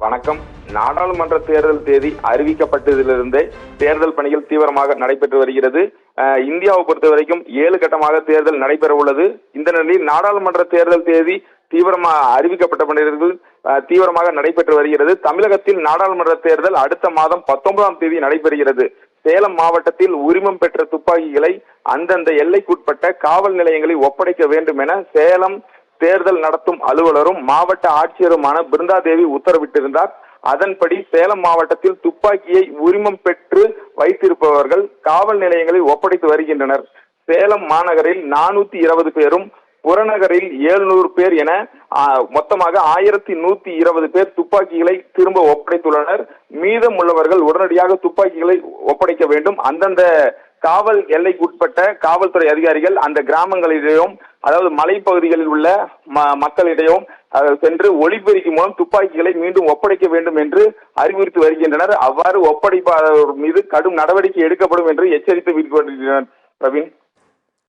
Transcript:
வணக்கம். நாடாளுமன்ற தேர்தல் தேதி அறிவிக்கப்பட்டதிலிருந்தே தேர்தல் பணிகள் தீவிரமாக நடைபெற்று வருகிறது. இந்தியாவை பொறுத்த வரைக்கும் 7 கட்டமாக தேர்தல் நடைபெற உள்ளது. இந்த நிலையில் நாடாளுமன்ற தேர்தல் தேதி அறிவிக்கப்பட்ட பணிகள் தீவிரமாக நடைபெற்று வருகிறது. தமிழகத்தில் நாடாளுமன்ற தேர்தல் அடுத்த மாதம் 19ஆம் தேதி நடைபெறுகிறது. சேலம் மாவட்டத்தில் உரிமம் பெற்ற துப்பாக்கிகளை அந்தந்த எல்லைக்குட்பட்ட காவல் நிலையங்களில் ஒப்படைக்க வேண்டும் என சேலம் தேர்தல் நடத்தும் அலுவலரும் மாவட்ட ஆட்சியருமான பிருந்தாதேவி உத்தரவிட்டிருந்தார். அதன்படி சேலம் மாவட்டத்தில் துப்பாக்கியை உரிமம் பெற்று வைத்திருப்பவர்கள் காவல் நிலையங்களில் ஒப்படைத்து வருகின்றனர். சேலம் மாநகரில் 420 பேரும், புறநகரில் 700 பேர் என மொத்தமாக 1120 பேர் துப்பாக்கிகளை திரும்ப ஒப்படைத்துள்ளனர். மீதம் உள்ளவர்கள் உடனடியாக துப்பாக்கிகளை ஒப்படைக்க வேண்டும். அந்தந்த காவல் எல்லைக்குட்பட்ட காவல்துறை அதிகாரிகள் அந்த கிராமங்களிடையும், அதாவது மலைப்பகுதிகளில் உள்ள மக்களிடையும் சென்று ஒலிபெருக்கி மூலம் துப்பாக்கிகளை மீண்டும் ஒப்படைக்க வேண்டும் என்று அறிவுறுத்தி வருகின்றனர். அவ்வாறு ஒப்படைப்பவர் மீது கடும் நடவடிக்கை எடுக்கப்படும் என்று எச்சரித்து வருகின்றனர். பிரவீன்.